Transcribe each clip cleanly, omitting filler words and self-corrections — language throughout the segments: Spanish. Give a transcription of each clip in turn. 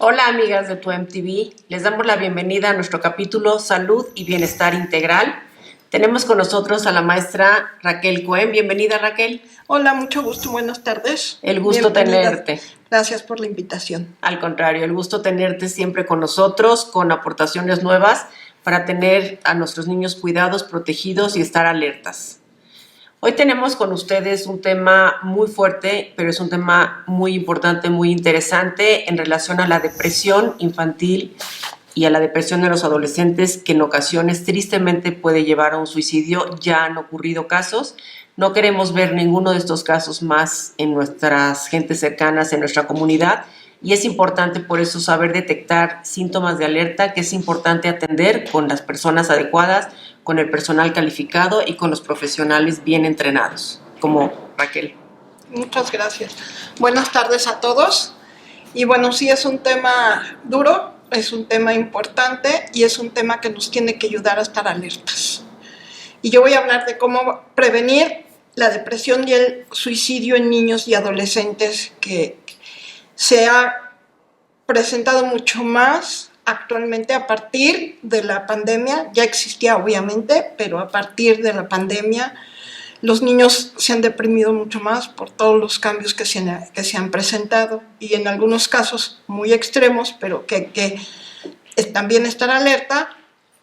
Hola amigas de Tu MTV, les damos la bienvenida a nuestro capítulo Salud y Bienestar Integral. Tenemos con nosotros a la maestra Raquel Cohen. Bienvenida, Raquel. Hola, mucho gusto, buenas tardes. El gusto tenerte. Gracias por la invitación. Al contrario, el gusto tenerte siempre con nosotros, con aportaciones nuevas para tener a nuestros niños cuidados, protegidos y estar alertas. Hoy tenemos con ustedes un tema muy fuerte, pero es un tema muy importante, muy interesante en relación a la depresión infantil y a la depresión de los adolescentes, que en ocasiones tristemente puede llevar a un suicidio. Ya han ocurrido casos. No queremos ver ninguno de estos casos más en nuestras gentes cercanas, en nuestra comunidad, y es importante por eso saber detectar síntomas de alerta, que es importante atender con las personas adecuadas, con el personal calificado y con los profesionales bien entrenados, como Raquel. Muchas gracias. Buenas tardes a todos. Y bueno, sí es un tema duro, es un tema importante y es un tema que nos tiene que ayudar a estar alertas. Y yo voy a hablar de cómo prevenir la depresión y el suicidio en niños y adolescentes, que se ha presentado mucho más actualmente a partir de la pandemia. Ya existía obviamente, pero a partir de la pandemia los niños se han deprimido mucho más por todos los cambios que se han presentado, y en algunos casos muy extremos, pero que también estar alerta,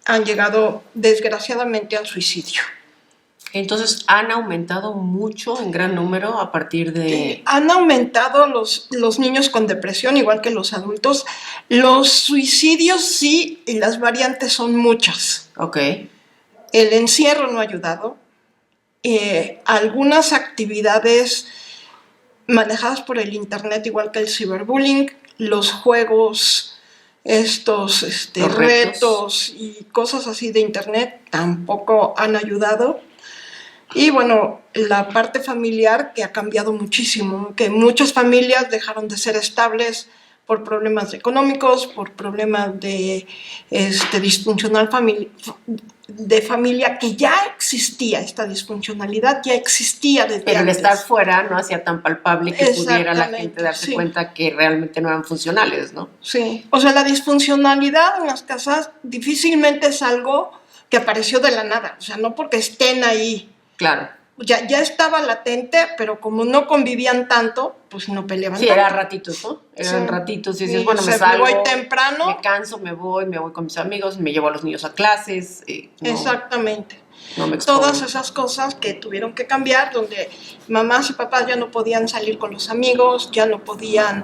han llegado desgraciadamente al suicidio. Entonces, ¿han aumentado mucho en gran número a partir de...? Han aumentado los niños con depresión, igual que los adultos. Los suicidios sí, y las variantes son muchas. Ok. El encierro no ha ayudado. Algunas actividades manejadas por el internet, igual que el ciberbullying, los juegos, los retos y cosas así de internet, tampoco han ayudado. Y bueno, la parte familiar, que ha cambiado muchísimo, que muchas familias dejaron de ser estables por problemas económicos, por problemas de disfuncional de familia, que ya existía, esta disfuncionalidad ya existía desde Pero antes. El estar fuera no hacía tan palpable que pudiera la gente darse cuenta que realmente no eran funcionales, ¿no? Sí, o sea, la disfuncionalidad en las casas difícilmente es algo que apareció de la nada, o sea, no porque estén ahí. Claro. Ya estaba latente, pero como no convivían tanto, pues no peleaban tanto. Sí, era ratitos, ¿no? Eran ratitos y dices, bueno, me salgo, me voy temprano, me canso, me voy con mis amigos, me llevo a los niños a clases. Exactamente. No me expongo. Todas esas cosas que tuvieron que cambiar, donde mamás y papás ya no podían salir con los amigos, ya no podían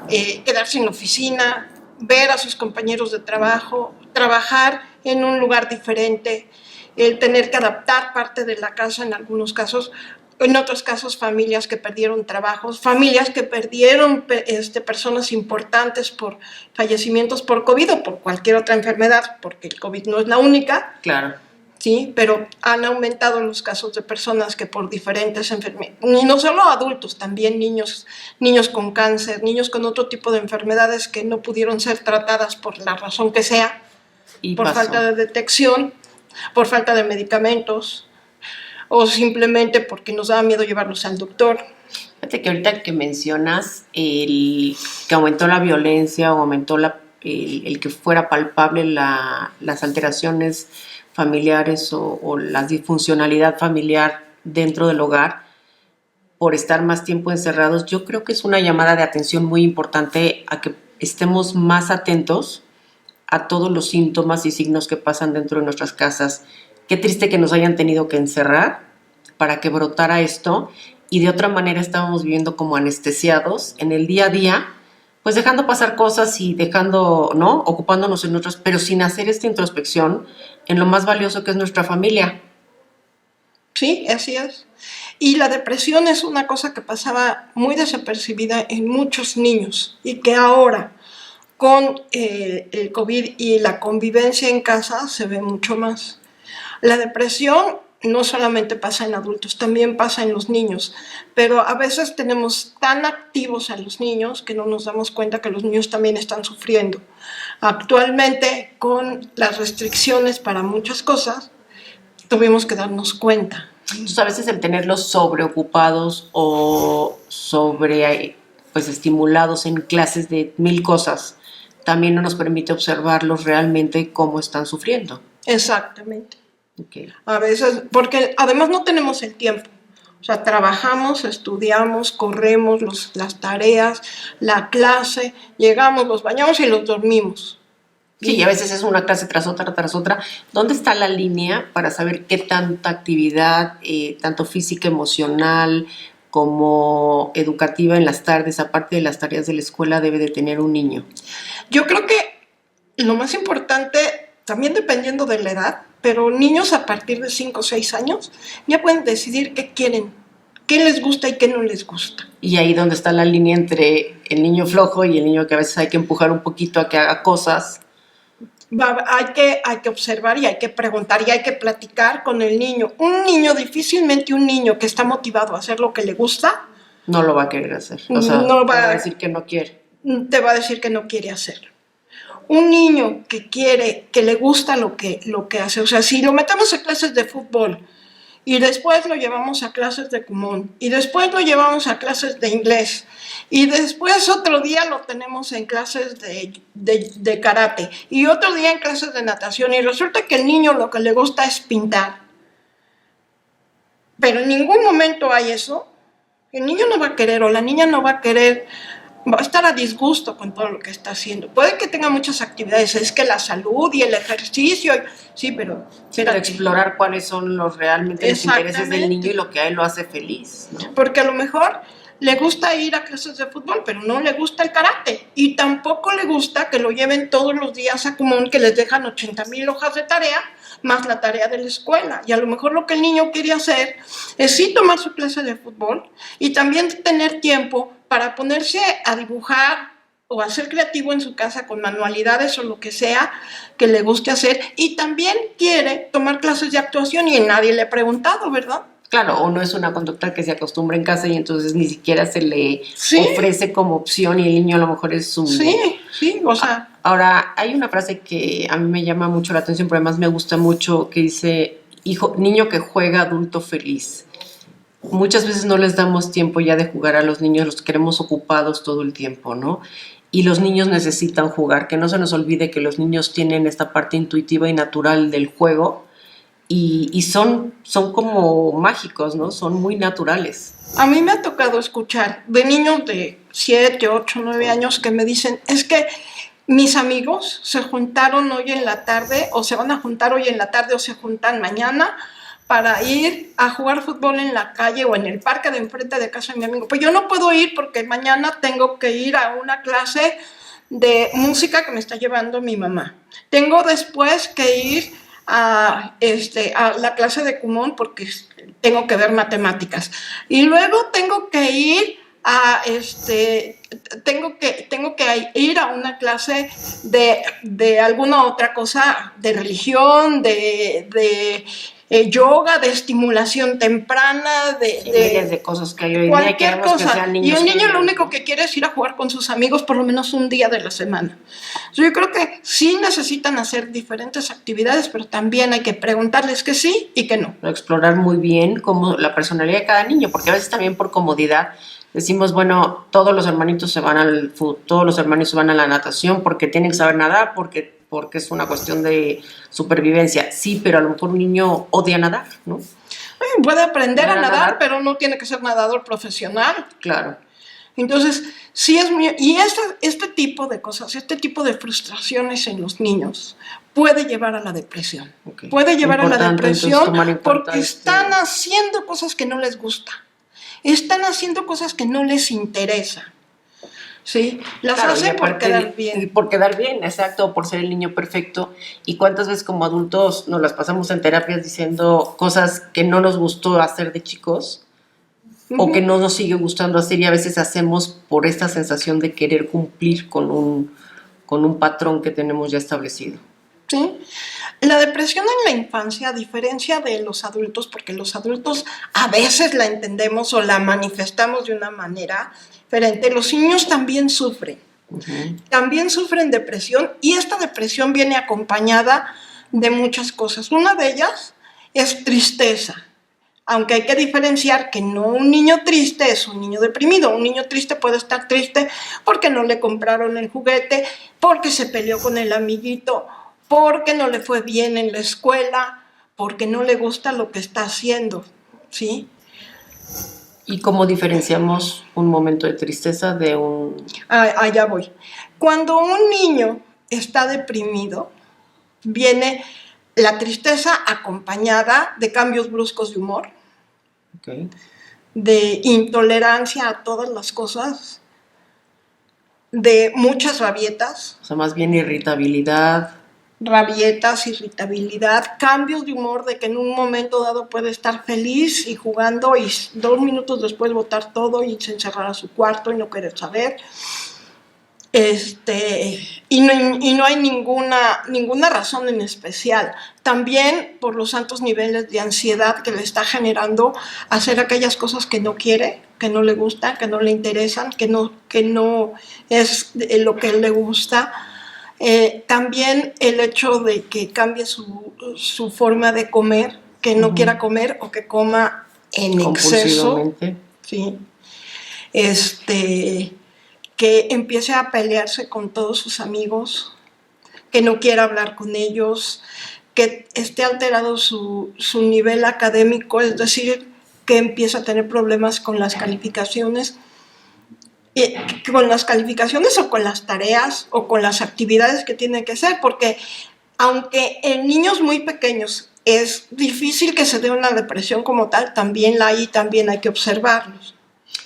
quedarse en la oficina, ver a sus compañeros de trabajo, trabajar en un lugar diferente, el tener que adaptar parte de la casa en algunos casos, en otros casos familias que perdieron trabajos, familias que perdieron personas importantes por fallecimientos por COVID o por cualquier otra enfermedad, porque el COVID no es la única. Claro. Sí, pero han aumentado los casos de personas que por diferentes enfermedades, y no solo adultos, también niños con cáncer, niños con otro tipo de enfermedades que no pudieron ser tratadas por la razón que sea, y por falta de detección, por falta de medicamentos, o simplemente porque nos daba miedo llevarlos al doctor. Fíjate que ahorita que mencionas que aumentó la violencia o aumentó el que fuera palpable las alteraciones familiares o la disfuncionalidad familiar dentro del hogar por estar más tiempo encerrados, yo creo que es una llamada de atención muy importante a que estemos más atentos a todos los síntomas y signos que pasan dentro de nuestras casas. Qué triste que nos hayan tenido que encerrar para que brotara esto, y de otra manera estábamos viviendo como anestesiados en el día a día, pues dejando pasar cosas y dejando, ¿no?, ocupándonos en otras, pero sin hacer esta introspección en lo más valioso que es nuestra familia. Sí, así es. Y la depresión es una cosa que pasaba muy desapercibida en muchos niños, y que ahora, con el COVID y la convivencia en casa, se ve mucho más. La depresión no solamente pasa en adultos, también pasa en los niños, pero a veces tenemos tan activos a los niños que no nos damos cuenta que los niños también están sufriendo. Actualmente, con las restricciones para muchas cosas, tuvimos que darnos cuenta. Entonces, a veces el tenerlos sobreocupados o estimulados en clases de 1000 cosas, también no nos permite observarlos realmente cómo están sufriendo. Exactamente. Okay. A veces, porque además no tenemos el tiempo. O sea, trabajamos, estudiamos, corremos las tareas, la clase, llegamos, los bañamos y los dormimos. Sí, y a veces es una clase tras otra, tras otra. ¿Dónde está la línea para saber qué tanta actividad, tanto física, emocional, como educativa en las tardes, aparte de las tareas de la escuela, debe de tener un niño? Yo creo que lo más importante, también dependiendo de la edad, pero niños a partir de 5 o 6 años ya pueden decidir qué quieren, qué les gusta y qué no les gusta. Y ahí donde está la línea entre el niño flojo y el niño que a veces hay que empujar un poquito a que haga cosas. Hay que observar y hay que preguntar y hay que platicar con el niño. Difícilmente un niño que está motivado a hacer lo que le gusta, no lo va a querer hacer. O sea, no va a decir que no quiere. Te va a decir que no quiere hacerlo. Un niño que quiere, que le gusta lo que hace, o sea, si lo metemos a clases de fútbol y después lo llevamos a clases de Kumon y después lo llevamos a clases de inglés y después otro día lo tenemos en clases de karate y otro día en clases de natación y resulta que el niño lo que le gusta es pintar, pero en ningún momento hay eso, el niño no va a querer o la niña no va a querer, va a estar a disgusto con todo lo que está haciendo. Puede que tenga muchas actividades, es que la salud y el ejercicio, sí, pero explorar cuáles son realmente los intereses del niño y lo que a él lo hace feliz, ¿no? Porque a lo mejor le gusta ir a clases de fútbol, pero no le gusta el karate. Y tampoco le gusta que lo lleven todos los días a Kumon, que les dejan 80,000 hojas de tarea, más la tarea de la escuela. Y a lo mejor lo que el niño quiere hacer es sí tomar su clase de fútbol y también tener tiempo para ponerse a dibujar o a ser creativo en su casa con manualidades o lo que sea que le guste hacer. Y también quiere tomar clases de actuación y nadie le ha preguntado, ¿verdad? Claro, o no es una conducta que se acostumbra en casa y entonces ni siquiera se le ofrece como opción y el niño a lo mejor es su... Sí, o sea... Ahora, hay una frase que a mí me llama mucho la atención, pero además me gusta mucho, que dice, niño que juega, adulto feliz. Muchas veces no les damos tiempo ya de jugar a los niños, los queremos ocupados todo el tiempo, ¿no? Y los niños necesitan jugar, que no se nos olvide que los niños tienen esta parte intuitiva y natural del juego, y son como mágicos, ¿no? Son muy naturales. A mí me ha tocado escuchar de niños de 7, 8, 9 años que me dicen, es que mis amigos se juntaron hoy en la tarde, o se van a juntar hoy en la tarde, o se juntan mañana para ir a jugar fútbol en la calle o en el parque de enfrente de casa de mi amigo. Pues yo no puedo ir porque mañana tengo que ir a una clase de música que me está llevando mi mamá. Tengo después que ir a la clase de Kumon porque tengo que ver matemáticas. Y luego tengo que ir a tengo que ir a una clase de alguna otra cosa, de religión, de yoga, de estimulación temprana, de cosas que hay hoy cualquier día, queremos cosa. Que sean niños. Y un niño lo único que quiere es ir a jugar con sus amigos por lo menos un día de la semana. Yo creo que sí necesitan hacer diferentes actividades, pero también hay que preguntarles que sí y que no. Explorar muy bien cómo la personalidad de cada niño, porque a veces también por comodidad decimos, bueno, todos los hermanitos se van a la natación porque tienen que saber nadar, porque es una cuestión de supervivencia. Sí, pero a lo mejor un niño odia nadar, ¿no? Puede aprender a nadar, pero no tiene que ser nadador profesional. Claro. Entonces, sí es muy... Y este tipo de cosas, este tipo de frustraciones en los niños puede llevar a la depresión. Okay. Puede llevar a la depresión porque están haciendo haciendo cosas que no les gusta. Están haciendo cosas que no les interesa. Sí, las hacen por quedar bien. Por quedar bien, exacto, por ser el niño perfecto. ¿Y cuántas veces como adultos nos las pasamos en terapias diciendo cosas que no nos gustó hacer de chicos o que no nos sigue gustando hacer y a veces hacemos por esta sensación de querer cumplir con un patrón que tenemos ya establecido? Sí. La depresión en la infancia, a diferencia de los adultos, porque los adultos a veces la entendemos o la manifestamos de una manera diferente, los niños también sufren. Uh-huh. También sufren depresión y esta depresión viene acompañada de muchas cosas. Una de ellas es tristeza. Aunque hay que diferenciar que no un niño triste es un niño deprimido. Un niño triste puede estar triste porque no le compraron el juguete, porque se peleó con el amiguito, porque no le fue bien en la escuela, porque no le gusta lo que está haciendo, ¿sí? ¿Y cómo diferenciamos un momento de tristeza de un...? Allá voy. Cuando un niño está deprimido, viene la tristeza acompañada de cambios bruscos de humor, Okay. de intolerancia a todas las cosas, de muchas rabietas. O sea, más bien irritabilidad. Rabietas, irritabilidad, cambios de humor de que en un momento dado puede estar feliz y jugando y 2 minutos después botar todo y se encerrar a su cuarto y no querer saber. Y no hay ninguna razón en especial. También por los altos niveles de ansiedad que le está generando hacer aquellas cosas que no quiere, que no le gustan, que no le interesan, que no es lo que le gusta. También el hecho de que cambie su forma de comer, que no quiera comer o que coma en exceso. ¿Sí? Que empiece a pelearse con todos sus amigos, que no quiera hablar con ellos, que esté alterado su nivel académico, es decir, que empiece a tener problemas con las calificaciones, o con las tareas o con las actividades que tiene que hacer, porque aunque en niños muy pequeños es difícil que se dé una depresión como tal, también hay que observarlos.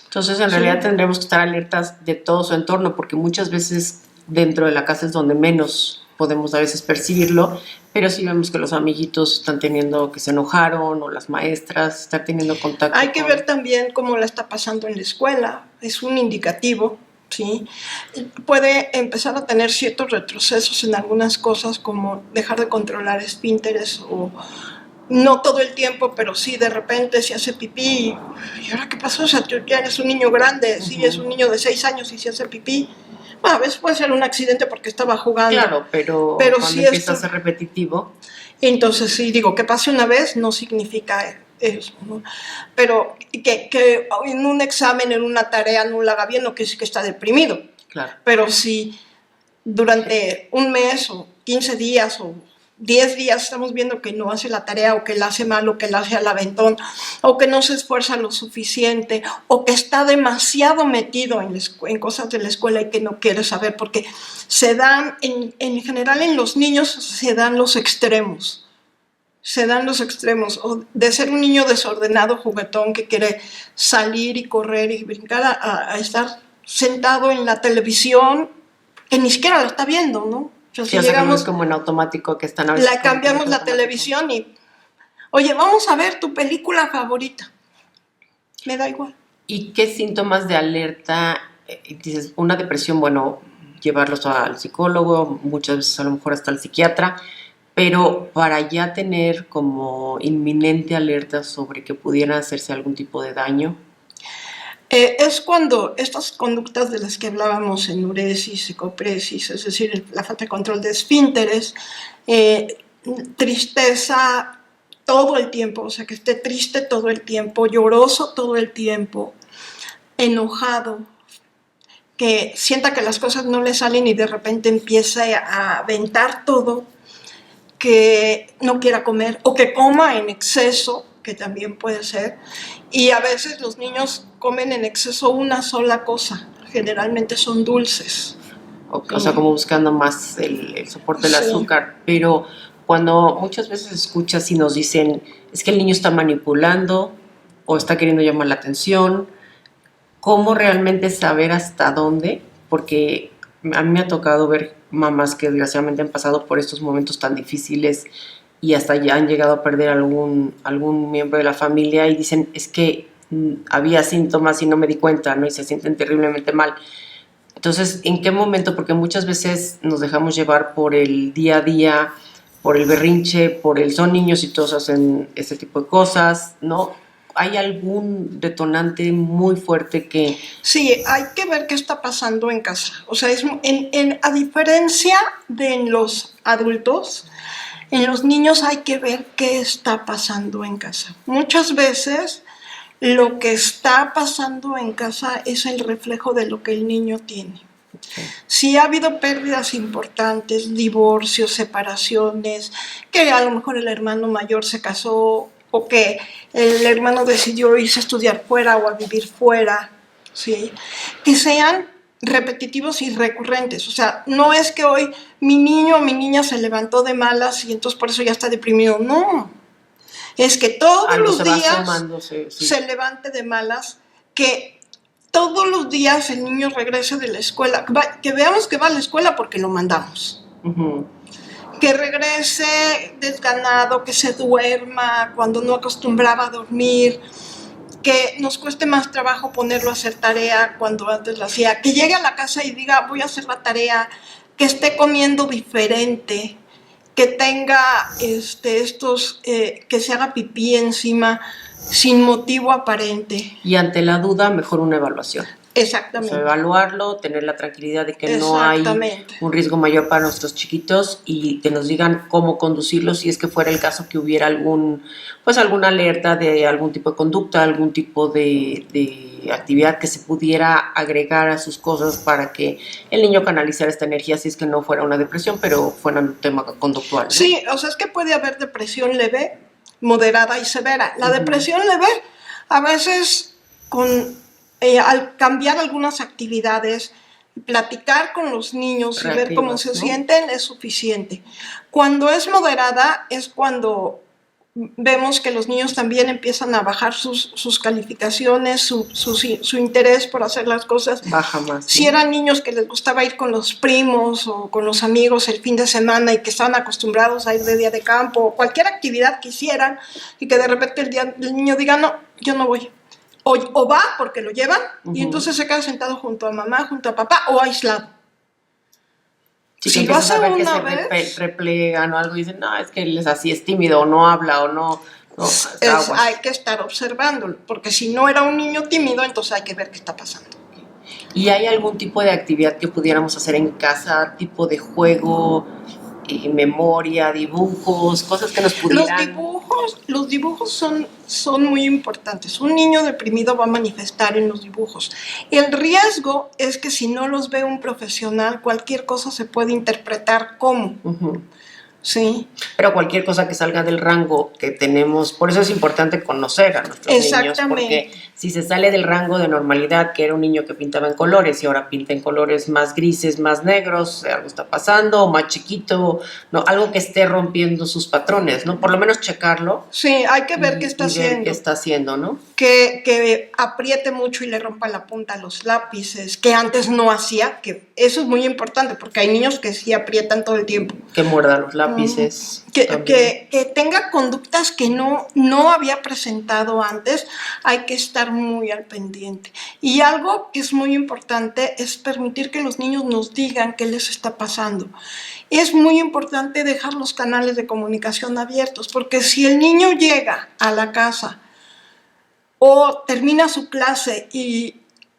Entonces, en realidad tendremos que estar alertas de todo su entorno, porque muchas veces dentro de la casa es donde menos podemos a veces percibirlo, pero sí vemos que los amiguitos están teniendo, que se enojaron, o las maestras están teniendo contacto. Hay que ver también cómo la está pasando en la escuela, es un indicativo, ¿sí? Puede empezar a tener ciertos retrocesos en algunas cosas, como dejar de controlar esfínteres o... No todo el tiempo, pero sí de repente se hace pipí. ¿Y ahora qué pasó? O sea, tú ya eres un niño grande, sí, es un niño de 6 años y se hace pipí. Bueno, a veces puede ser un accidente porque estaba jugando. Claro, pero cuando sí empieza a ser repetitivo. Entonces, sí, digo, que pase una vez no significa eso, ¿no? Pero que en un examen, en una tarea no la haga bien, no quiere decir que está deprimido. Claro. Pero si durante un mes o 15 días o 10 días estamos viendo que no hace la tarea o que la hace mal o que la hace al aventón o que no se esfuerza lo suficiente o que está demasiado metido en cosas de la escuela y que no quiere saber, porque se dan, en general en los niños se dan los extremos. O de ser un niño desordenado, juguetón, que quiere salir y correr y brincar a estar sentado en la televisión que ni siquiera la está viendo, ¿no? O sea, llegamos, es como en automático que están a veces. La cambiamos la televisión y, oye, vamos a ver tu película favorita. Me da igual. ¿Y qué síntomas de alerta? Dices, una depresión, bueno, llevarlos al psicólogo, muchas veces a lo mejor hasta al psiquiatra, pero para ya tener como inminente alerta sobre que pudiera hacerse algún tipo de daño. Es cuando estas conductas de las que hablábamos, enuresis, psicopresis, es decir, la falta de control de esfínteres, tristeza todo el tiempo, o sea, que esté triste todo el tiempo, lloroso todo el tiempo, enojado, que sienta que las cosas no le salen y de repente empieza a aventar todo, que no quiera comer o que coma en exceso, que también puede ser, y a veces los niños comen en exceso una sola cosa, generalmente son dulces. O sea, como buscando más el soporte del azúcar, pero cuando muchas veces escuchas y nos dicen, es que el niño está manipulando o está queriendo llamar la atención, ¿cómo realmente saber hasta dónde? Porque a mí me ha tocado ver mamás que desgraciadamente han pasado por estos momentos tan difíciles y hasta ya han llegado a perder algún miembro de la familia y dicen, es que había síntomas y no me di cuenta, ¿no? Y se sienten terriblemente mal. Entonces, ¿en qué momento? Porque muchas veces nos dejamos llevar por el día a día, por el berrinche, por el son niños y todos hacen ese tipo de cosas, ¿no? ¿Hay algún detonante muy fuerte que...? Sí, hay que ver qué está pasando en casa. O sea, a diferencia de en los adultos, En los niños hay que ver qué está pasando en casa. Muchas veces lo que está pasando en casa es el reflejo de lo que el niño tiene. Si ha habido pérdidas importantes, divorcios, separaciones, que a lo mejor el hermano mayor se casó o que el hermano decidió irse a estudiar fuera o a vivir fuera, ¿sí? Que sean repetitivos y recurrentes. O sea, no es que hoy mi niño o mi niña se levantó de malas y entonces por eso ya está deprimido. No, es que todos los días se levante de malas, que todos los días el niño regrese de la escuela, que veamos que va a la escuela porque lo mandamos. Uh-huh. Que regrese desganado, que se duerma cuando no acostumbraba a dormir, que nos cueste más trabajo ponerlo a hacer tarea cuando antes lo hacía, que llegue a la casa y diga voy a hacer la tarea, que esté comiendo diferente, que tenga que se haga pipí encima sin motivo aparente. Y ante la duda, mejor una evaluación. Exactamente. O sea, evaluarlo, tener la tranquilidad de que no hay un riesgo mayor para nuestros chiquitos y que nos digan cómo conducirlos si es que fuera el caso que hubiera alguna alerta de algún tipo de conducta, algún tipo de actividad que se pudiera agregar a sus cosas para que el niño canalizara esta energía si es que no fuera una depresión, pero fuera un tema conductual, ¿no? Sí, o sea, es que puede haber depresión leve, moderada y severa. La depresión leve a veces al cambiar algunas actividades, platicar con los niños y ver cómo se sienten es suficiente. Cuando es moderada es cuando vemos que los niños también empiezan a bajar sus calificaciones, su interés por hacer las cosas. Baja más. Si eran niños que les gustaba ir con los primos o con los amigos el fin de semana y que estaban acostumbrados a ir de día de campo o cualquier actividad que hicieran y que de repente el niño diga no, yo no voy. O va porque lo llevan y entonces se queda sentado junto a mamá, junto a papá o aislado. Sí, si lo hace una vez, replegan o algo y dicen, no, es que él es así, es tímido o no habla o no hay que estar observándolo, porque si no era un niño tímido, entonces hay que ver qué está pasando. ¿Y hay algún tipo de actividad que pudiéramos hacer en casa, tipo de juego, memoria, dibujos, cosas que nos pudieran... Los dibujos son muy importantes. Un niño deprimido va a manifestar en los dibujos. El riesgo es que si no los ve un profesional, cualquier cosa se puede interpretar como. Uh-huh. Sí. Pero cualquier cosa que salga del rango que tenemos, por eso es importante conocer a nuestros niños, porque si se sale del rango de normalidad, que era un niño que pintaba en colores y ahora pinta en colores más grises, más negros, algo está pasando, o más chiquito, no, algo que esté rompiendo sus patrones, ¿no? Por lo menos checarlo. Sí, hay que ver qué está haciendo. Ver qué está haciendo, ¿no? Que apriete mucho y le rompa la punta a los lápices, que antes no hacía, que eso es muy importante, porque hay niños que sí aprietan todo el tiempo. Que muerdan los lápices. Que tenga conductas que no había presentado antes, hay que estar muy al pendiente. Y algo que es muy importante es permitir que los niños nos digan qué les está pasando. Es muy importante dejar los canales de comunicación abiertos, porque si el niño llega a la casa o termina su clase y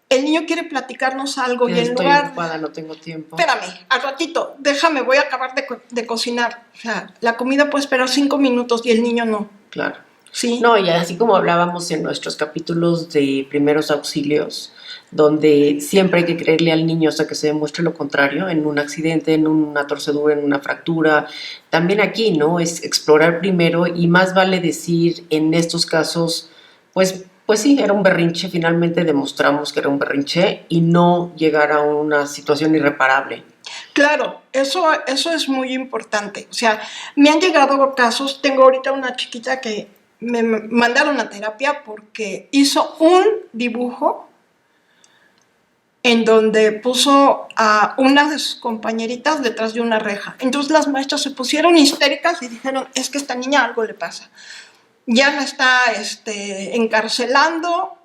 el niño quiere platicarnos algo y en lugar... Estoy ocupada, no tengo tiempo. Espérame, al ratito, déjame, voy a acabar de cocinar. O sea, la comida puede esperar 5 minutos y el niño no. Claro. Sí. No, y así como hablábamos en nuestros capítulos de primeros auxilios, donde siempre hay que creerle al niño hasta que se demuestre lo contrario, en un accidente, en una torcedura, en una fractura. También aquí, ¿no? Es explorar primero y más vale decir en estos casos, pues sí, era un berrinche, finalmente demostramos que era un berrinche y no llegar a una situación irreparable. Claro, eso es muy importante. O sea, me han llegado casos, tengo ahorita una chiquita que me mandaron a terapia porque hizo un dibujo en donde puso a una de sus compañeritas detrás de una reja. Entonces las maestras se pusieron histéricas y dijeron, es que a esta niña algo le pasa. Ya la está encarcelando,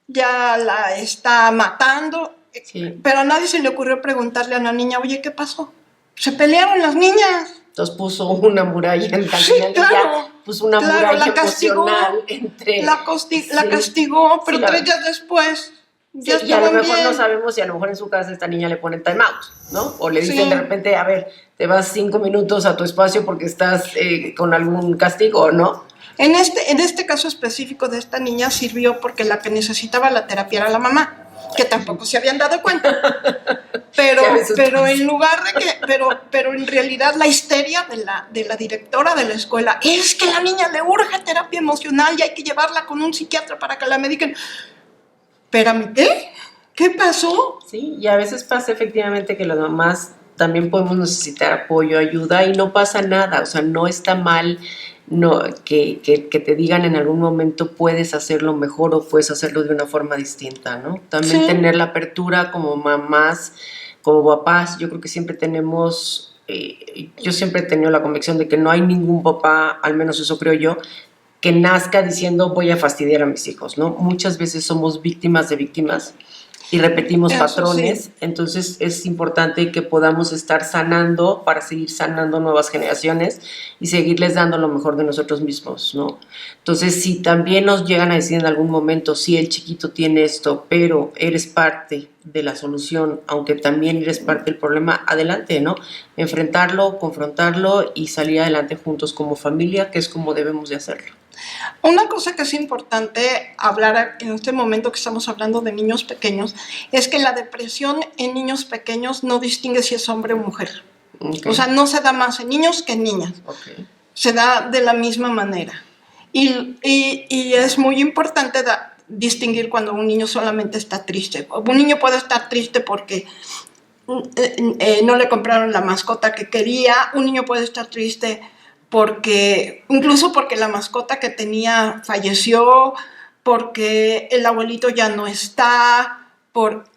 ya la está matando, sí. Pero a nadie se le ocurrió preguntarle a la niña, oye, ¿qué pasó? Se pelearon las niñas. Entonces puso una muralla en tal sí, claro, puso una muralla emocional entre... La castigó, pero sí, 3 días después... Sí, y a lo mejor no sabemos si a lo mejor en su casa esta niña le ponen time out, ¿no? O le dicen de repente, a ver, te vas 5 minutos a tu espacio porque estás con algún castigo, ¿no? En este caso específico de esta niña sirvió porque la que necesitaba la terapia era la mamá, que tampoco se habían dado cuenta. Pero en lugar de que, pero en realidad la histeria de la directora de la escuela es que la niña le urge terapia emocional y hay que llevarla con un psiquiatra para que la mediquen. Espérame, ¿qué? ¿Qué pasó? Sí, y a veces pasa efectivamente que las mamás también podemos necesitar apoyo, ayuda y no pasa nada, o sea, no está mal no, que te digan en algún momento puedes hacerlo mejor o puedes hacerlo de una forma distinta, ¿no? También tener la apertura como mamás, como papás, yo creo que siempre tenemos, yo siempre he tenido la convicción de que no hay ningún papá, al menos eso creo yo, que nazca diciendo voy a fastidiar a mis hijos, ¿no? Muchas veces somos víctimas de víctimas y repetimos patrones, sí. Entonces es importante que podamos estar sanando para seguir sanando nuevas generaciones y seguirles dando lo mejor de nosotros mismos, ¿no? Entonces, si también nos llegan a decir en algún momento, sí, el chiquito tiene esto, pero eres parte de la solución, aunque también eres parte del problema, adelante, ¿no? Enfrentarlo, confrontarlo y salir adelante juntos como familia, que es como debemos de hacerlo. Una cosa que es importante hablar en este momento que estamos hablando de niños pequeños es que la depresión en niños pequeños no distingue si es hombre o mujer. Okay. O sea, no se da más en niños que en niñas. Okay. Se da de la misma manera. Y es muy importante distinguir cuando un niño solamente está triste. Un niño puede estar triste porque no le compraron la mascota que quería. Un niño puede estar triste incluso porque la mascota que tenía falleció, porque el abuelito ya no está,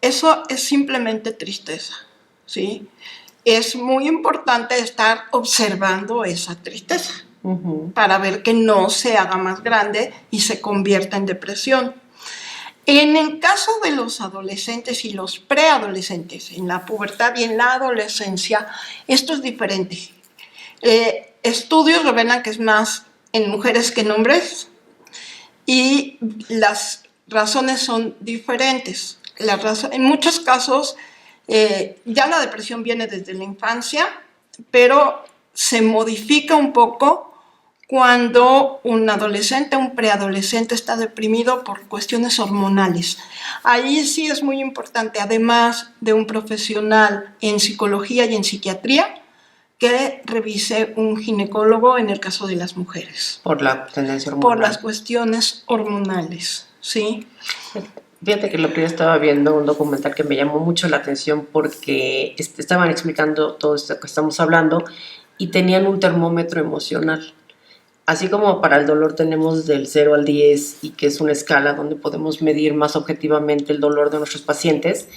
eso es simplemente tristeza, ¿sí? Es muy importante estar observando esa tristeza para ver que no se haga más grande y se convierta en depresión. En el caso de los adolescentes y los preadolescentes, en la pubertad y en la adolescencia, esto es diferente. Estudios revelan que es más en mujeres que en hombres y las razones son diferentes. En muchos casos ya la depresión viene desde la infancia, pero se modifica un poco cuando un adolescente, un preadolescente está deprimido por cuestiones hormonales. Ahí sí es muy importante, además de un profesional en psicología y en psiquiatría, que revise un ginecólogo en el caso de las mujeres. Por la tendencia hormonal. Por las cuestiones hormonales, ¿sí? Fíjate que lo que yo estaba viendo, un documental que me llamó mucho la atención porque estaban explicando todo esto que estamos hablando y tenían un termómetro emocional. Así como para el dolor tenemos del 0 al 10 y que es una escala donde podemos medir más objetivamente el dolor de nuestros pacientes,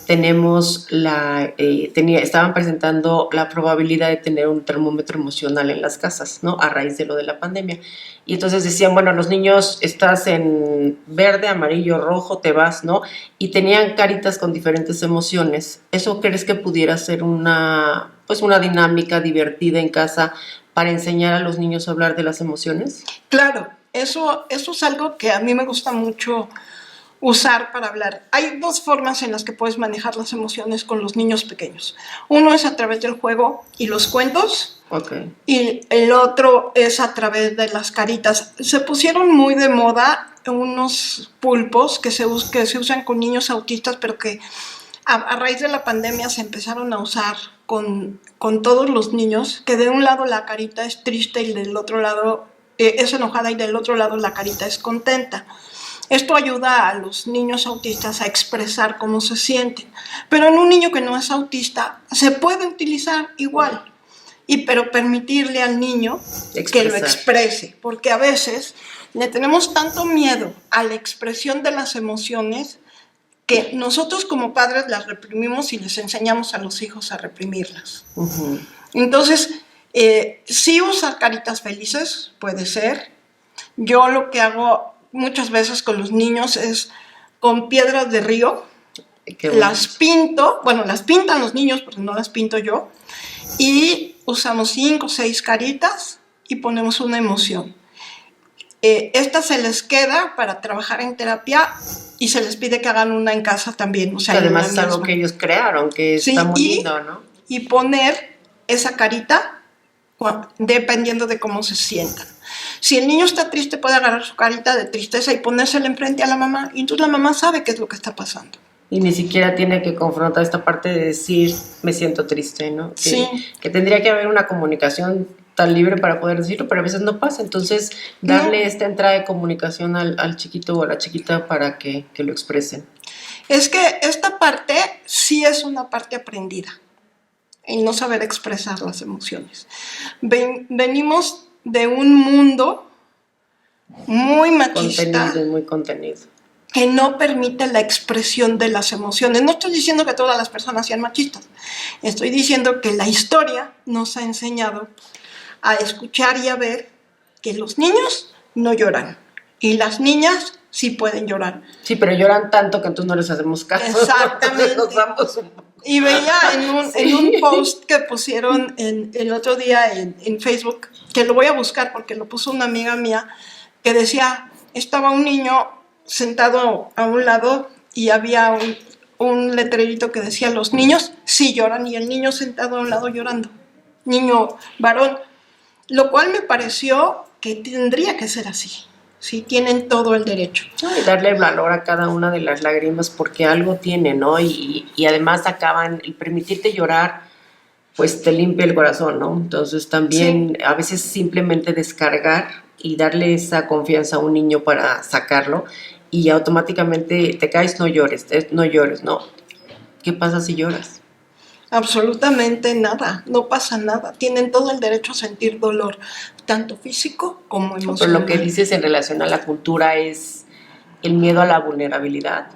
tenemos estaban presentando la probabilidad de tener un termómetro emocional en las casas, ¿no? A raíz de lo de la pandemia. Y entonces decían, bueno, los niños estás en verde, amarillo, rojo, te vas, ¿no? Y tenían caritas con diferentes emociones. ¿Eso crees que pudiera ser una dinámica divertida en casa para enseñar a los niños a hablar de las emociones? Claro, eso es algo que a mí me gusta mucho usar para hablar. Hay dos formas en las que puedes manejar las emociones con los niños pequeños. Uno es a través del juego y los cuentos. Okay. Y el otro es a través de las caritas. Se pusieron muy de moda unos pulpos que se usan con niños autistas, pero que a raíz de la pandemia se empezaron a usar con todos los niños, que de un lado la carita es triste y del otro lado es enojada y del otro lado la carita es contenta. Esto ayuda a los niños autistas a expresar cómo se sienten, pero en un niño que no es autista se puede utilizar igual, pero permitirle al niño que lo exprese, porque a veces le tenemos tanto miedo a la expresión de las emociones que nosotros como padres las reprimimos y les enseñamos a los hijos a reprimirlas. Uh-huh. Entonces, sí usar caritas felices, puede ser. Yo lo que hago muchas veces con los niños es con piedras de río, las pinto, las pintan los niños porque no las pinto yo, y usamos 5 o 6 caritas y ponemos una emoción. Esta se les queda para trabajar en terapia y se les pide que hagan una en casa también. O sea, además es algo que ellos crearon, que está muy lindo, ¿no? Y poner esa carita dependiendo de cómo se sientan. Si el niño está triste, puede agarrar su carita de tristeza y ponérsela enfrente a la mamá, y entonces la mamá sabe qué es lo que está pasando. Y ni siquiera tiene que confrontar esta parte de decir, me siento triste, ¿no? Sí. Que tendría que haber una comunicación tan libre para poder decirlo, pero a veces no pasa. Entonces, darle esta entrada de comunicación al chiquito o a la chiquita para que lo expresen. Es que esta parte sí es una parte aprendida, el no saber expresar las emociones. Venimos de un mundo muy machista, Muy contenido, que no permite la expresión de las emociones. No estoy diciendo que todas las personas sean machistas, estoy diciendo que la historia nos ha enseñado a escuchar y a ver que los niños no lloran y las niñas sí pueden llorar. Sí, pero lloran tanto que entonces no les hacemos caso. Exactamente. Y veía en un post que pusieron el otro día en Facebook, que lo voy a buscar porque lo puso una amiga mía, que decía, estaba un niño sentado a un lado y había un letrerito que decía, los niños sí lloran, y el niño sentado a un lado llorando, niño varón, lo cual me pareció que tendría que ser así. Sí, tienen todo el derecho. Y darle valor a cada una de las lágrimas porque algo tiene, ¿no? Y además el permitirte llorar, pues te limpia el corazón, ¿no? Entonces también a veces simplemente descargar y darle esa confianza a un niño para sacarlo y automáticamente te caes, no llores, ¿no? ¿Qué pasa si lloras? Absolutamente nada, no pasa nada. Tienen todo el derecho a sentir dolor, tanto físico como emocional. Pero lo que dices en relación a la cultura es el miedo a la vulnerabilidad,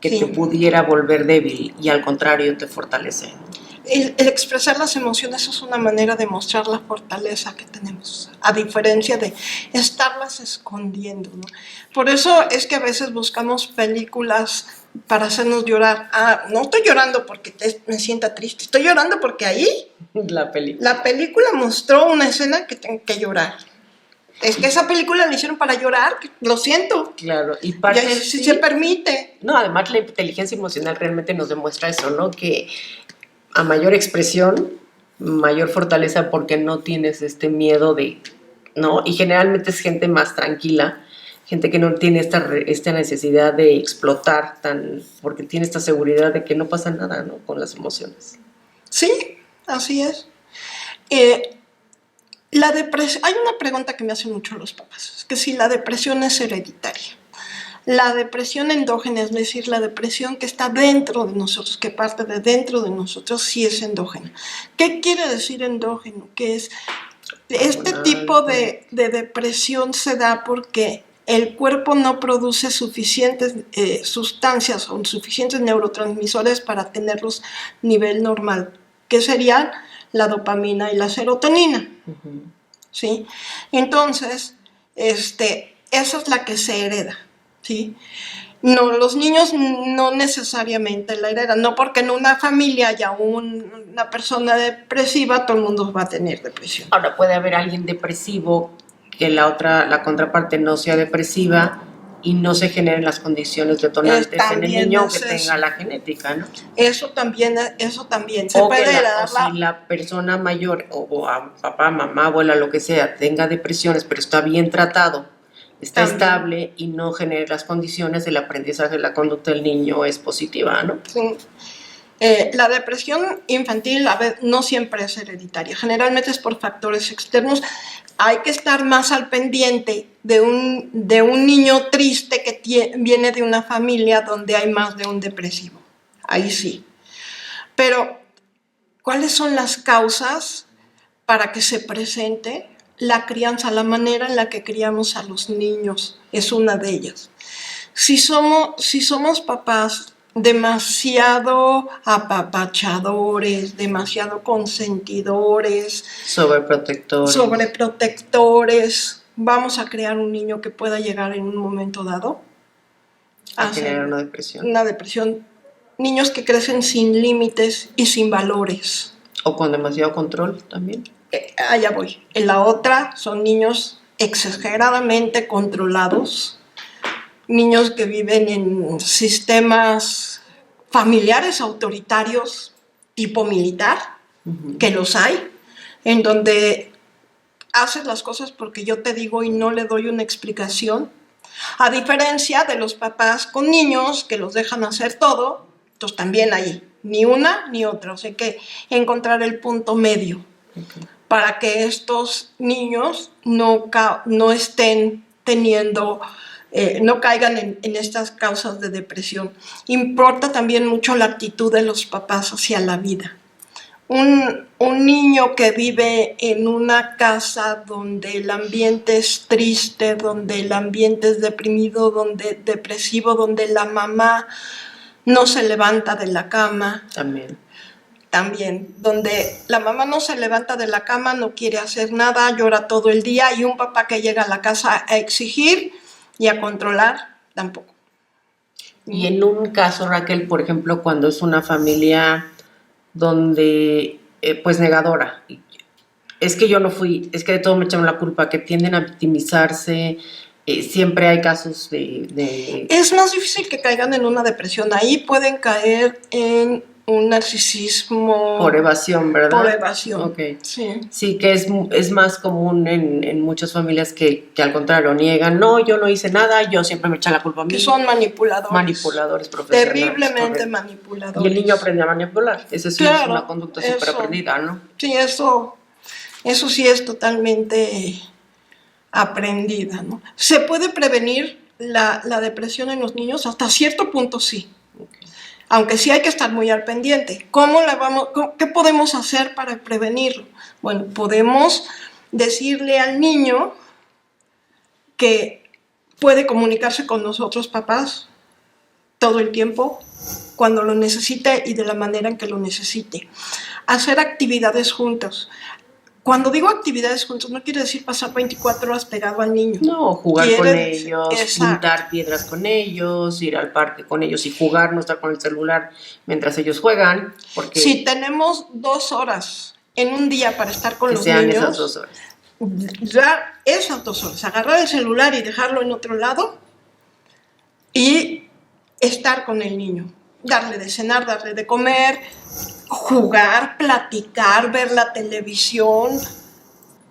que te pudiera volver débil y al contrario te fortalece. El expresar las emociones es una manera de mostrar la fortaleza que tenemos, a diferencia de estarlas escondiendo, ¿no? Por eso es que a veces buscamos películas para hacernos llorar. No estoy llorando porque me sienta triste, estoy llorando porque ahí la película mostró una escena que tengo que llorar. Es que esa película la hicieron para llorar, lo siento. Claro, y parte si se permite. No, además la inteligencia emocional realmente nos demuestra eso, ¿no? Que a mayor expresión, mayor fortaleza porque no tienes este miedo ¿no? Y generalmente es gente más tranquila, gente que no tiene esta necesidad de explotar porque tiene esta seguridad de que no pasa nada, ¿no? Con las emociones. Sí, así es. La depresión, hay una pregunta que me hacen mucho los papás, es que si la depresión es hereditaria. La depresión endógena, es decir, la depresión que está dentro de nosotros, que parte de dentro de nosotros, sí es endógena. ¿Qué quiere decir endógeno? Que es este tipo de depresión se da porque el cuerpo no produce suficientes sustancias o suficientes neurotransmisores para tenerlos a nivel normal, que serían la dopamina y la serotonina. Uh-huh. ¿Sí? Entonces, esa es la que se hereda. ¿Sí? No, los niños no necesariamente la heredan, no porque en una familia haya una persona depresiva, todo el mundo va a tener depresión. Ahora puede haber alguien depresivo que la contraparte no sea depresiva y no se generen las condiciones detonantes en el niño que tenga la genética, ¿no? Eso también se puede heredar. O si la persona mayor o a papá, mamá, abuela, lo que sea, tenga depresiones, pero está bien tratado, está estable y no genera las condiciones, del aprendizaje de la conducta del niño es positiva, ¿no? Sí. La depresión infantil no siempre es hereditaria, generalmente es por factores externos. Hay que estar más al pendiente de un niño triste que viene de una familia donde hay más de un depresivo, ahí sí. Pero, ¿cuáles son las causas para que se presente? La crianza, la manera en la que criamos a los niños es una de ellas. Si somos papás demasiado apapachadores, demasiado consentidores, sobreprotectores, vamos a crear un niño que pueda llegar en un momento dado a generar una depresión. Una depresión. Niños que crecen sin límites y sin valores. O con demasiado control también. Allá voy. En la otra son niños exageradamente controlados, niños que viven en sistemas familiares autoritarios tipo militar, que los hay, en donde haces las cosas porque yo te digo y no le doy una explicación, a diferencia de los papás con niños que los dejan hacer todo. Entonces también hay ni una ni otra, o sea, hay que encontrar el punto medio para que estos niños no estén teniendo, no caigan en estas causas de depresión. Importa también mucho la actitud de los papás hacia la vida. Un niño que vive en una casa donde el ambiente es triste, donde el ambiente es deprimido, donde depresivo, donde la mamá no se levanta de la cama. También, donde la mamá no se levanta de la cama, no quiere hacer nada, llora todo el día, y un papá que llega a la casa a exigir y a controlar, tampoco. Y en un caso, Raquel, por ejemplo, cuando es una familia donde, pues negadora, es que yo no fui, es que de todo me echaron la culpa, que tienden a victimizarse, siempre hay casos de... Es más difícil que caigan en una depresión, ahí pueden caer en un narcisismo... Por evasión, ¿verdad? Por evasión, okay. Sí. Sí, que es más común en muchas familias que al contrario niegan, no, yo no hice nada, yo siempre me echan la culpa a mí. Que son manipuladores. Manipuladores profesionales. Terriblemente manipuladores. Y el niño aprende a manipular, esa sí es una conducta súper aprendida, ¿no? Sí, eso sí es totalmente aprendida, ¿no? ¿Se puede prevenir la depresión en los niños? Hasta cierto punto sí. Okay. Aunque sí hay que estar muy al pendiente. ¿Qué podemos hacer para prevenirlo? Bueno, podemos decirle al niño que puede comunicarse con nosotros, papás, todo el tiempo, cuando lo necesite y de la manera en que lo necesite. Hacer actividades juntos. Cuando digo actividades juntos, no quiere decir pasar 24 horas pegado al niño. No, jugar con ellos, pintar piedras con ellos, ir al parque con ellos y jugar, no estar con el celular mientras ellos juegan. Porque si tenemos 2 horas en un día para estar con los niños, que sean esas 2 horas. Ya esas 2 horas, agarrar el celular y dejarlo en otro lado y estar con el niño. Darle de cenar, darle de comer, jugar, platicar, ver la televisión,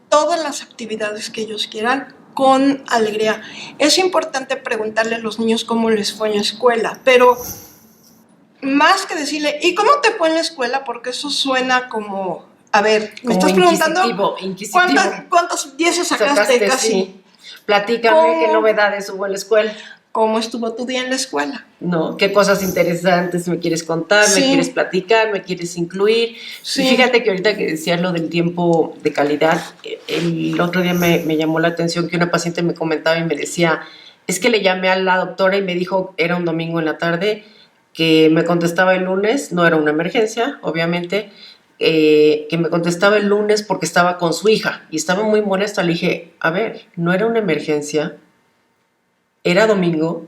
todas las actividades que ellos quieran con alegría. Es importante preguntarle a los niños cómo les fue en la escuela, pero más que decirle, ¿y cómo te fue en la escuela? Porque eso suena como, a ver, me estás preguntando ¿cuántas 10 sacaste casi? Sí. Platícame qué novedades hubo en la escuela. ¿Cómo estuvo tu día en la escuela? ¿No? ¿Qué cosas interesantes me quieres contar? ¿Me quieres platicar? ¿Me quieres incluir? Sí. Y fíjate que ahorita que decías lo del tiempo de calidad, el otro día me llamó la atención que una paciente me comentaba y me decía, es que le llamé a la doctora y me dijo, era un domingo en la tarde, que me contestaba el lunes, no era una emergencia, obviamente, que me contestaba el lunes porque estaba con su hija y estaba muy molesta. Le dije, a ver, no era una emergencia, era domingo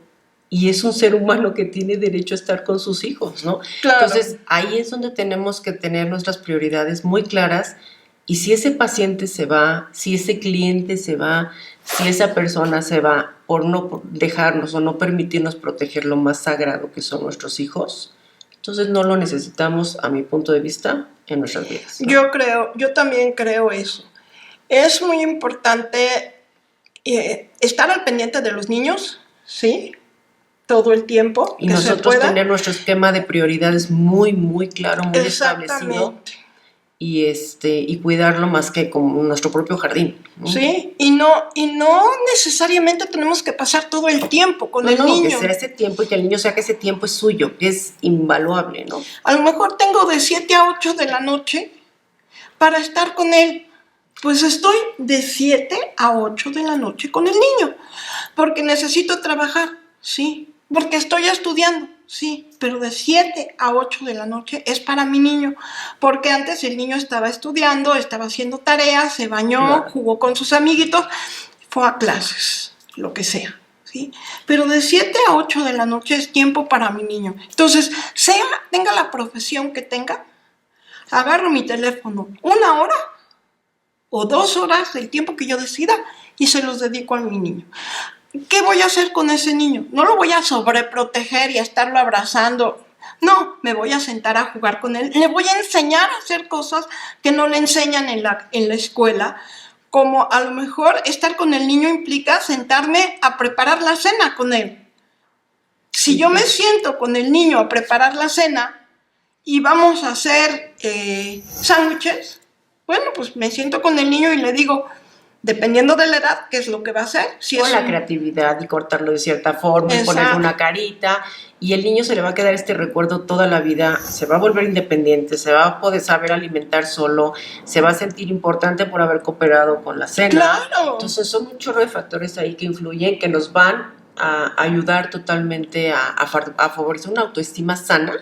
y es un ser humano que tiene derecho a estar con sus hijos, ¿no? Claro. Entonces, ahí es donde tenemos que tener nuestras prioridades muy claras y si ese paciente se va, si ese cliente se va, si esa persona se va por no dejarnos o no permitirnos proteger lo más sagrado que son nuestros hijos, entonces no lo necesitamos, a mi punto de vista, en nuestras vidas, ¿no? Yo también creo eso. Es muy importante estar al pendiente de los niños, ¿sí? Todo el tiempo. Y nosotros tener nuestro esquema de prioridades muy, muy claro, muy establecido. Y cuidarlo más que como nuestro propio jardín, ¿no? Sí, y no necesariamente tenemos que pasar todo el tiempo con el niño. Que sea ese tiempo y que el niño sea que ese tiempo es suyo, que es invaluable, ¿no? A lo mejor tengo de 7 a 8 de la noche para estar con él. Pues estoy de 7 a 8 de la noche con el niño, porque necesito trabajar, sí, porque estoy estudiando, sí, pero de 7 a 8 de la noche es para mi niño, porque antes el niño estaba estudiando, estaba haciendo tareas, se bañó, claro, jugó con sus amiguitos, fue a clases, lo que sea, ¿sí? Pero de 7 a 8 de la noche es tiempo para mi niño. Entonces, tenga la profesión que tenga, agarro mi teléfono 1 hora o 2 horas, el tiempo que yo decida, y se los dedico a mi niño. ¿Qué voy a hacer con ese niño? No lo voy a sobreproteger y a estarlo abrazando. No, me voy a sentar a jugar con él. Le voy a enseñar a hacer cosas que no le enseñan en la escuela. Como a lo mejor estar con el niño implica sentarme a preparar la cena con él. Si yo me siento con el niño a preparar la cena y vamos a hacer sándwiches, bueno, pues me siento con el niño y le digo, dependiendo de la edad, qué es lo que va a hacer. Si con la creatividad y cortarlo de cierta forma, y ponerle una carita, y el niño se le va a quedar este recuerdo toda la vida, se va a volver independiente, se va a poder saber alimentar solo, se va a sentir importante por haber cooperado con la cena. Claro. Entonces son un chorro de factores ahí que influyen, que nos van a ayudar totalmente a favorecer una autoestima sana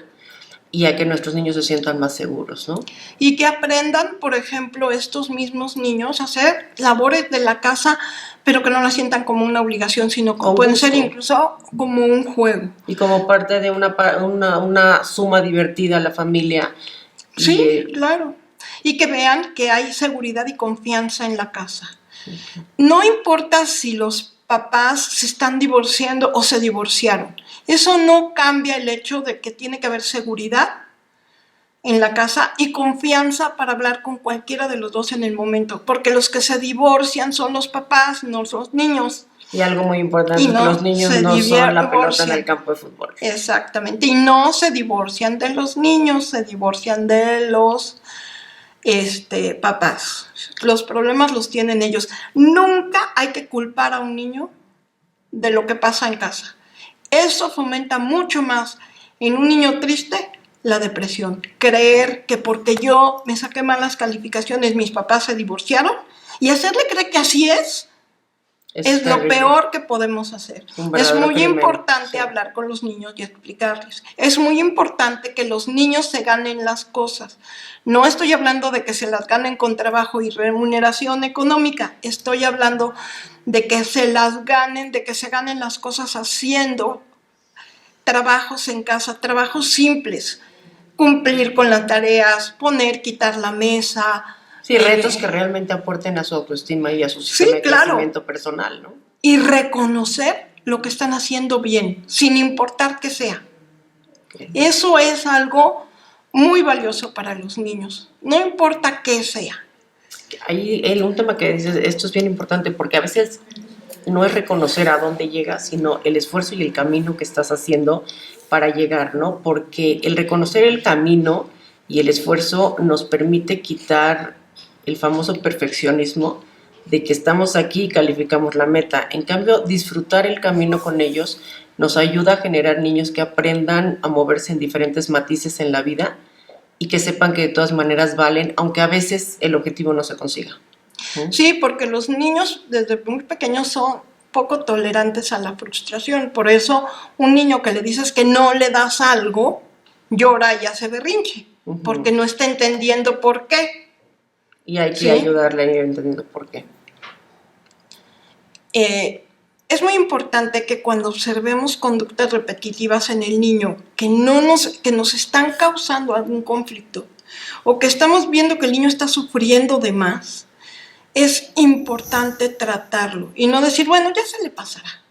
y a que nuestros niños se sientan más seguros, ¿no? Y que aprendan, por ejemplo, estos mismos niños a hacer labores de la casa, pero que no la sientan como una obligación, sino que pueden ser incluso como un juego. Y como parte de una suma divertida a la familia. Sí, claro. Y que vean que hay seguridad y confianza en la casa. No importa si los papás se están divorciando o se divorciaron. Eso no cambia el hecho de que tiene que haber seguridad en la casa y confianza para hablar con cualquiera de los dos en el momento, porque los que se divorcian son los papás, no los niños. Y algo muy importante, que los niños no son la pelota en el campo de fútbol. Exactamente, y no se divorcian de los niños, se divorcian de los papás. Los problemas los tienen ellos. Nunca hay que culpar a un niño de lo que pasa en casa. Eso fomenta mucho más en un niño triste la depresión. Creer que porque yo me saqué malas calificaciones, mis papás se divorciaron, y hacerle creer que así es lo peor que podemos hacer. Es muy importante hablar con los niños y explicarles. Es muy importante que los niños se ganen las cosas. No estoy hablando de que se las ganen con trabajo y remuneración económica. Estoy hablando de que se las ganen, de que se ganen las cosas haciendo trabajos en casa, trabajos simples. Cumplir con las tareas, poner, quitar la mesa. Sí, retos que realmente aporten a su autoestima y a su sistema de crecimiento personal, ¿no? Y reconocer lo que están haciendo bien, sin importar qué sea. Okay. Eso es algo muy valioso para los niños, no importa qué sea. Ahí un tema que dices, esto es bien importante, porque a veces no es reconocer a dónde llegas, sino el esfuerzo y el camino que estás haciendo para llegar, ¿no? Porque el reconocer el camino y el esfuerzo nos permite quitar el famoso perfeccionismo de que estamos aquí y calificamos la meta. En cambio, disfrutar el camino con ellos nos ayuda a generar niños que aprendan a moverse en diferentes matices en la vida y que sepan que de todas maneras valen, aunque a veces el objetivo no se consiga. Sí, porque los niños desde muy pequeños son poco tolerantes a la frustración. Por eso un niño que le dices que no le das algo, llora y hace berrinche, porque no está entendiendo por qué. Y hay que ayudarle a ir entendiendo por qué. Es muy importante que cuando observemos conductas repetitivas en el niño que nos están causando algún conflicto o que estamos viendo que el niño está sufriendo de más, es importante tratarlo y no decir, bueno, ya se le pasará.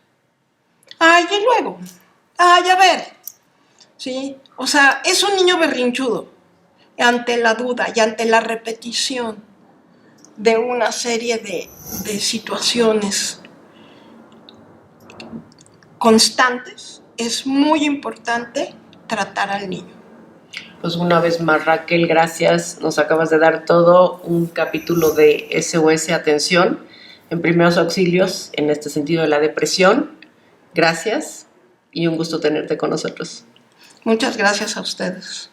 Ay, y luego. Ay, a ver. ¿Sí? O sea, es un niño berrinchudo ante la duda y ante la repetición de una serie de situaciones constantes. Es muy importante tratar al niño. Pues una vez más, Raquel, gracias. Nos acabas de dar todo un capítulo de SOS Atención en primeros auxilios en este sentido de la depresión. Gracias y un gusto tenerte con nosotros. Muchas gracias a ustedes.